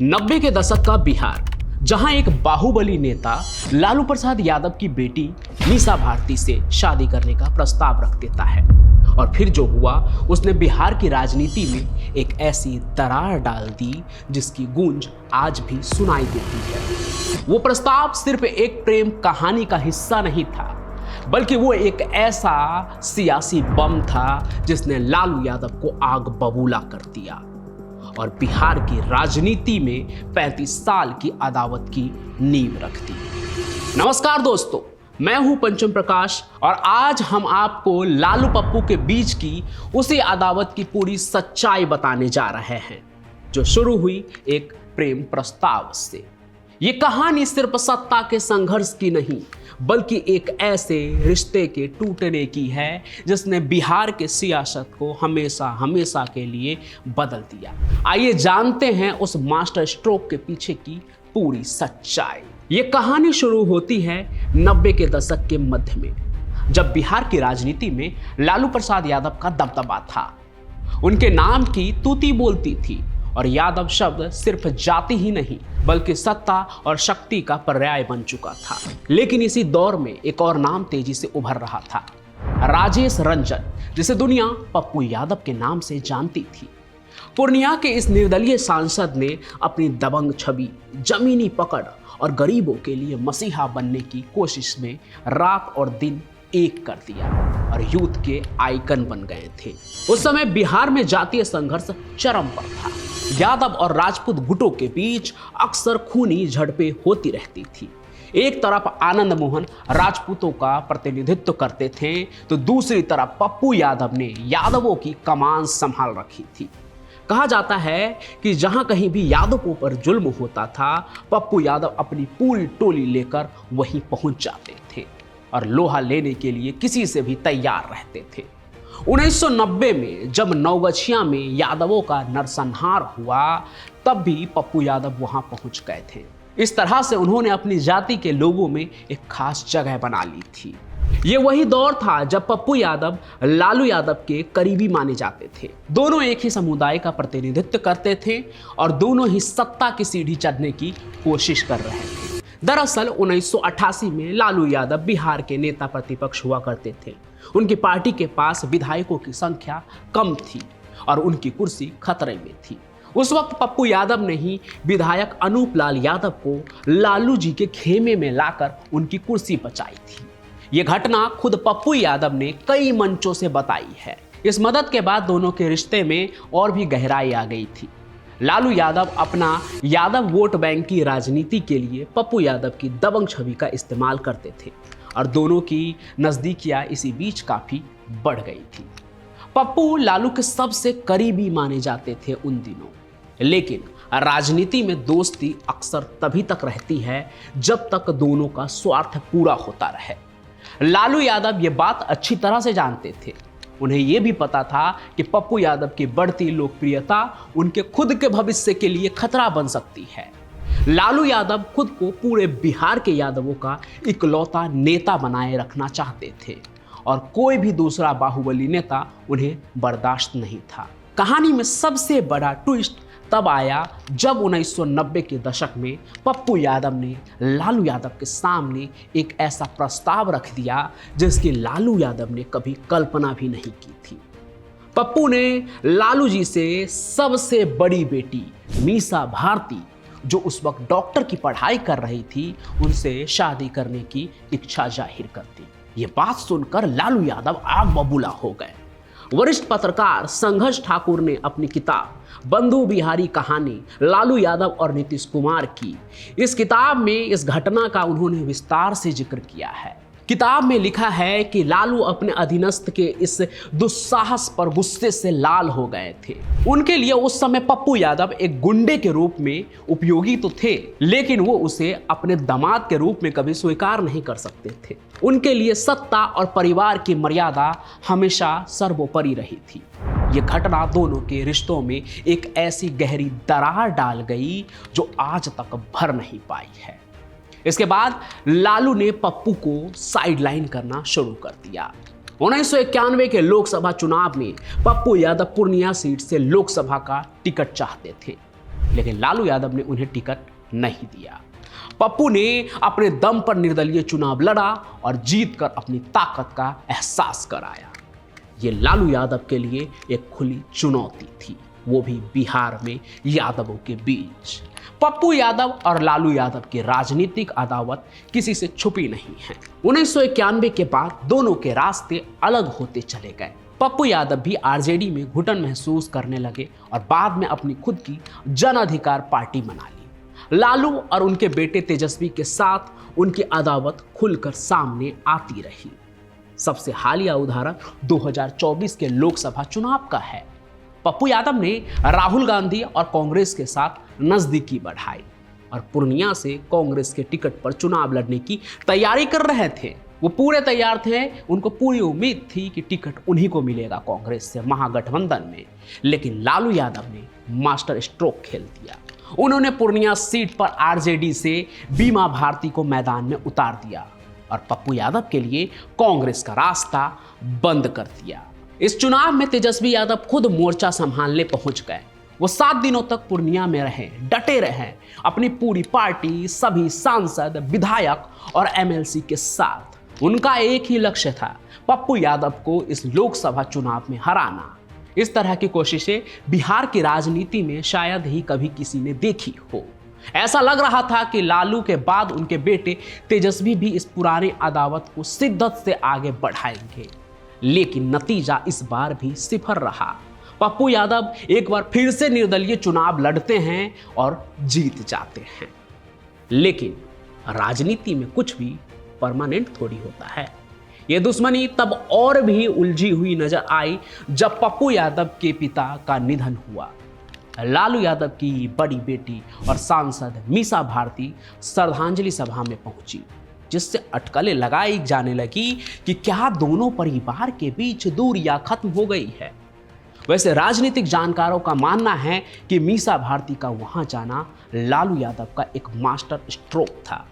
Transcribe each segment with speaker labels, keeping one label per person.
Speaker 1: 90 के दशक का बिहार, जहां एक बाहुबली नेता लालू प्रसाद यादव की बेटी मीसा भारती से शादी करने का प्रस्ताव रख देता है और फिर जो हुआ उसने बिहार की राजनीति में एक ऐसी दरार डाल दी जिसकी गूंज आज भी सुनाई देती है। वो प्रस्ताव सिर्फ एक प्रेम कहानी का हिस्सा नहीं था, बल्कि वो एक ऐसा सियासी बम था जिसने लालू यादव को आग बबूला कर दिया और बिहार की राजनीति में 35 साल की अदावत की नींव रख दी। नमस्कार दोस्तों, मैं हूं पंचम प्रकाश और आज हम आपको लालू पप्पू के बीच की उसी अदावत की पूरी सच्चाई बताने जा रहे हैं जो शुरू हुई एक प्रेम प्रस्ताव से। ये कहानी सिर्फ सत्ता के संघर्ष की नहीं, बल्कि एक ऐसे रिश्ते के टूटने की है जिसने बिहार के सियासत को हमेशा हमेशा के लिए बदल दिया। आइए जानते हैं उस मास्टर स्ट्रोक के पीछे की पूरी सच्चाई। ये कहानी शुरू होती है 90 के दशक के मध्य में, जब बिहार की राजनीति में लालू प्रसाद यादव का दबदबा था। उनके नाम की तूती बोलती थी और यादव शब्द सिर्फ जाति ही नहीं बल्कि सत्ता और शक्ति का पर्याय बन चुका था। लेकिन इसी दौर में एक और नाम तेजी से उभर रहा था, राजेश रंजन, जिसे दुनिया पप्पू यादव के नाम से जानती थी। पूर्णिया के इस निर्दलीय सांसद ने अपनी दबंग छवि, जमीनी पकड़ और गरीबों के लिए मसीहा बनने की कोशिश में रात और दिन एक कर दिया और यूथ के आइकन बन गए थे। उस समय बिहार में जातीय संघर्ष चरम पर था। यादव और राजपूत गुटों के बीच अक्सर खूनी झड़पें होती रहती थी। एक तरफ आनंद मोहन राजपूतों का प्रतिनिधित्व करते थे तो दूसरी तरफ पप्पू यादव ने यादवों की कमान संभाल रखी थी। कहा जाता है कि जहां कहीं भी यादवों पर जुल्म होता था, पप्पू यादव अपनी पूरी टोली लेकर वहीं पहुंच जाते थे और लोहा लेने के लिए किसी से भी तैयार रहते थे। 1990 में जब नवगछिया में यादवों का नरसंहार हुआ, तब भी पप्पू यादव वहां पहुंच गए थे। इस तरह से उन्होंने अपनी जाति के लोगों में एक खास जगह बना ली थी। ये वही दौर था जब पप्पू यादव लालू यादव के करीबी माने जाते थे। दोनों एक ही समुदाय का प्रतिनिधित्व करते थे और दोनों ही सत्ता की सीढ़ी चढ़ने की कोशिश कर रहे थे। दरअसल 1988 में लालू यादव बिहार के नेता प्रतिपक्ष हुआ करते थे। उनकी पार्टी के पास विधायकों की संख्या कम थी और उनकी कुर्सी खतरे में थी। उस वक्त पप्पू यादव ने ही विधायक अनूप लाल यादव को लालू जी के खेमे में लाकर उनकी कुर्सी बचाई थी। ये घटना खुद पप्पू यादव ने कई मंचों से बताई है। इस मदद के बाद दोनों के रिश्ते में और भी गहराई आ गई थी। लालू यादव अपना यादव वोट बैंक की राजनीति के लिए पप्पू यादव की दबंग छवि का इस्तेमाल करते थे और दोनों की नजदीकियां इसी बीच काफी बढ़ गई थी। पप्पू लालू के सबसे करीबी माने जाते थे उन दिनों, लेकिन राजनीति में दोस्ती अक्सर तभी तक रहती है जब तक दोनों का स्वार्थ पूरा होता रहे। लालू यादव ये बात अच्छी तरह से जानते थे। उन्हें यह भी पता था कि पप्पू यादव की बढ़ती लोकप्रियता उनके खुद के भविष्य के लिए खतरा बन सकती है। लालू यादव खुद को पूरे बिहार के यादवों का इकलौता नेता बनाए रखना चाहते थे और कोई भी दूसरा बाहुबली नेता उन्हें बर्दाश्त नहीं था। कहानी में सबसे बड़ा ट्विस्ट तब आया जब 1990 के दशक में पप्पू यादव ने लालू यादव के सामने एक ऐसा प्रस्ताव रख दिया जिसकी लालू यादव ने कभी कल्पना भी नहीं की थी। पप्पू ने लालू जी से सबसे बड़ी बेटी मीसा भारती, जो उस वक्त डॉक्टर की पढ़ाई कर रही थी, उनसे शादी करने की इच्छा जाहिर कर दी। ये बात सुनकर लालू यादव आग बबूला हो गए। वरिष्ठ पत्रकार संघर्ष ठाकुर ने अपनी किताब बंधु बिहारी कहानी लालू यादव और नीतीश कुमार की, इस किताब में इस घटना का उन्होंने विस्तार से जिक्र किया है। किताब में लिखा है कि लालू अपने अधीनस्थ के इस दुस्साहस पर गुस्से से लाल हो गए थे। उनके लिए उस समय पप्पू यादव एक गुंडे के रूप में उपयोगी तो थे, लेकिन वो उसे अपने दामाद के रूप में कभी स्वीकार नहीं कर सकते थे। उनके लिए सत्ता और परिवार की मर्यादा हमेशा सर्वोपरि रही थी। ये घटना दोनों के रिश्तों में एक ऐसी गहरी दरार डाल गई जो आज तक भर नहीं पाई है। इसके बाद लालू ने पप्पू को साइडलाइन करना शुरू कर दिया। 1991 के लोकसभा चुनाव में पप्पू यादव पूर्णिया सीट से लोकसभा का टिकट चाहते थे। लेकिन लालू यादव ने उन्हें टिकट नहीं दिया। पप्पू ने अपने दम पर निर्दलीय चुनाव लड़ा और जीतकर अपनी ताकत का एहसास कराया। ये लालू यादव के लिए एक खुली चुनौती थी, वो भी बिहार में यादवों के बीच। पप्पू यादव और लालू यादव की राजनीतिक अदावत किसी से छुपी नहीं है। 1991 के बाद दोनों के रास्ते अलग होते चले गए। पप्पू यादव भी आरजेडी में घुटन महसूस करने लगे और बाद में अपनी खुद की जन अधिकार पार्टी बना ली। लालू और उनके बेटे तेजस्वी के साथ उनकी अदावत खुलकर सामने आती रही। सबसे हालिया उदाहरण 2024 के लोकसभा चुनाव का है। पप्पू यादव ने राहुल गांधी और कांग्रेस के साथ नजदीकी बढ़ाई और पूर्णिया से कांग्रेस के टिकट पर चुनाव लड़ने की तैयारी कर रहे थे। वो पूरे तैयार थे, उनको पूरी उम्मीद थी कि टिकट उन्हीं को मिलेगा कांग्रेस से महागठबंधन में। लेकिन लालू यादव ने मास्टर स्ट्रोक खेल दिया। उन्होंने पूर्णिया सीट पर आरजेडी से बीमा भारती को मैदान में उतार दिया और पप्पू यादव के लिए कांग्रेस का रास्ता बंद कर दिया। इस चुनाव में तेजस्वी यादव खुद मोर्चा संभालने पहुंच गए। वो 7 दिनों तक पूर्णिया में रहे, डटे रहे, अपनी पूरी पार्टी, सभी सांसद, विधायक और एमएलसी के साथ। उनका एक ही लक्ष्य था, पप्पू यादव को इस लोकसभा चुनाव में हराना। इस तरह की कोशिशें बिहार की राजनीति में शायद ही कभी किसी ने देखी हो। ऐसा लग रहा था कि लालू के बाद उनके बेटे तेजस्वी भी इस पुराने अदावत को शिद्दत से आगे बढ़ाएंगे, लेकिन नतीजा इस बार भी सिफर रहा। पप्पू यादव एक बार फिर से निर्दलीय चुनाव लड़ते हैं और जीत जाते हैं। लेकिन राजनीति में कुछ भी परमानेंट थोड़ी होता है। यह दुश्मनी तब और भी उलझी हुई नजर आई जब पप्पू यादव के पिता का निधन हुआ। लालू यादव की बड़ी बेटी और सांसद मीसा भारती श्रद्धांजलि सभा में पहुंची, जिससे अटकलें लगाई जाने लगी कि क्या दोनों परिवार के बीच दूरियां खत्म हो गई है। वैसे राजनीतिक जानकारों का मानना है कि मीसा भारती का वहां जाना लालू यादव का एक मास्टर स्ट्रोक था।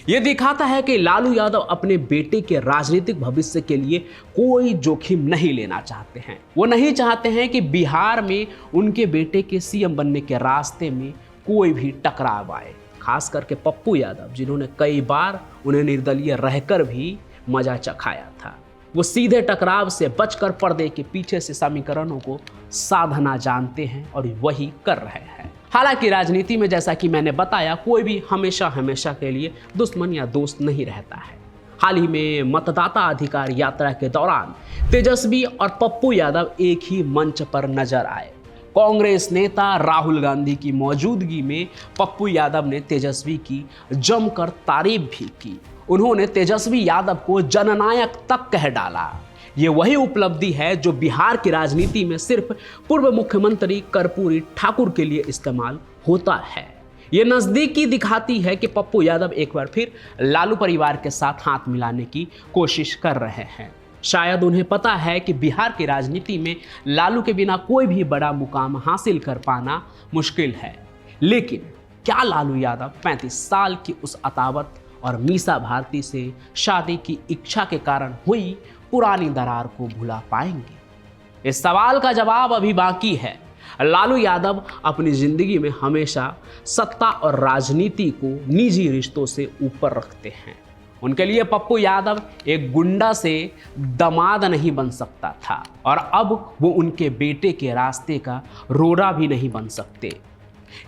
Speaker 1: यह दिखाता है कि लालू यादव अपने बेटे के राजनीतिक भविष्य के लिए कोई जोखिम नहीं लेना चाहते हैं। वो नहीं चाहते हैं कि बिहार में उनके बेटे के सीएम बनने के रास्ते में कोई भी टकराव आए, खास करके पप्पू यादव, जिन्होंने कई बार उन्हें निर्दलीय रहकर भी मजा चखाया था। वो सीधे टकराव से बचकर पर्दे के पीछे से समीकरणों को साधना जानते हैं और वही कर रहे हैं। हालांकि राजनीति में, जैसा कि मैंने बताया, कोई भी हमेशा के लिए दुश्मन या दोस्त नहीं रहता है। हाल ही में मतदाता अधिकार यात्रा के दौरान तेजस्वी और पप्पू यादव एक ही मंच पर नजर आए। कांग्रेस नेता राहुल गांधी की मौजूदगी में पप्पू यादव ने तेजस्वी की जमकर तारीफ भी की। उन्होंने तेजस्वी यादव को जननायक तक कह डाला। ये वही उपलब्धि है जो बिहार की राजनीति में सिर्फ पूर्व मुख्यमंत्री कर्पूरी ठाकुर के लिए इस्तेमाल होता है। ये नज़दीकी दिखाती है कि पप्पू यादव एक बार फिर लालू परिवार के साथ हाथ मिलाने की कोशिश कर रहे हैं। शायद उन्हें पता है कि बिहार की राजनीति में लालू के बिना कोई भी बड़ा मुकाम हासिल कर पाना मुश्किल है। लेकिन क्या लालू यादव 35 साल की उस अतावत और मीसा भारती से शादी की इच्छा के कारण हुई पुरानी दरार को भुला पाएंगे? इस सवाल का जवाब अभी बाकी है। लालू यादव अपनी जिंदगी में हमेशा सत्ता और राजनीति को निजी रिश्तों से ऊपर रखते हैं। उनके लिए पप्पू यादव एक गुंडा से दामाद नहीं बन सकता था और अब वो उनके बेटे के रास्ते का रोड़ा भी नहीं बन सकते।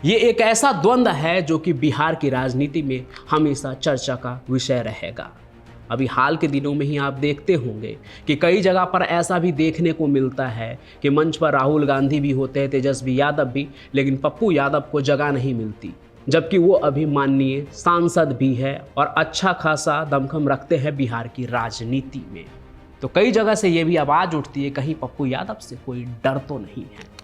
Speaker 1: ये एक ऐसा द्वंद्व है जो कि बिहार की राजनीति में हमेशा चर्चा का विषय रहेगा। अभी हाल के दिनों में ही आप देखते होंगे कि कई जगह पर ऐसा भी देखने को मिलता है कि मंच पर राहुल गांधी भी होते हैं, तेजस्वी यादव भी, लेकिन पप्पू यादव को जगह नहीं मिलती, जबकि वो अभी माननीय सांसद भी है और अच्छा खासा दमखम रखते हैं बिहार की राजनीति में। तो कई जगह से ये भी आवाज़ उठती है, कहीं पप्पू यादव से कोई डर तो नहीं है।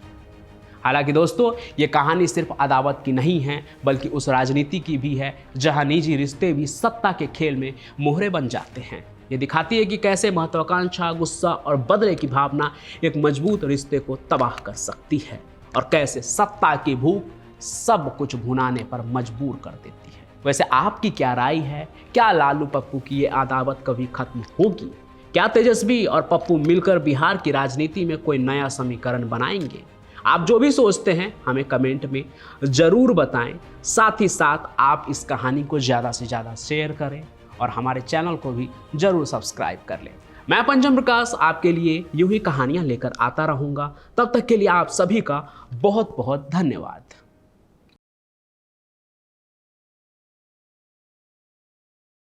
Speaker 1: हालांकि दोस्तों, ये कहानी सिर्फ अदावत की नहीं है, बल्कि उस राजनीति की भी है जहां निजी रिश्ते भी सत्ता के खेल में मोहरे बन जाते हैं। ये दिखाती है कि कैसे महत्वाकांक्षा, गुस्सा और बदले की भावना एक मजबूत रिश्ते को तबाह कर सकती है और कैसे सत्ता की भूख सब कुछ भुनाने पर मजबूर कर देती है। वैसे आपकी क्या राय है? क्या लालू पप्पू की ये अदावत कभी खत्म होगी? क्या तेजस्वी और पप्पू मिलकर बिहार की राजनीति में कोई नया समीकरण बनाएंगे? आप जो भी सोचते हैं हमें कमेंट में ज़रूर बताएं। साथ ही साथ आप इस कहानी को ज़्यादा से ज़्यादा शेयर करें और हमारे चैनल को भी ज़रूर सब्सक्राइब कर लें। मैं पंचम प्रकाश आपके लिए यूं ही कहानियां लेकर आता रहूंगा। तब तक के लिए आप सभी का बहुत बहुत धन्यवाद।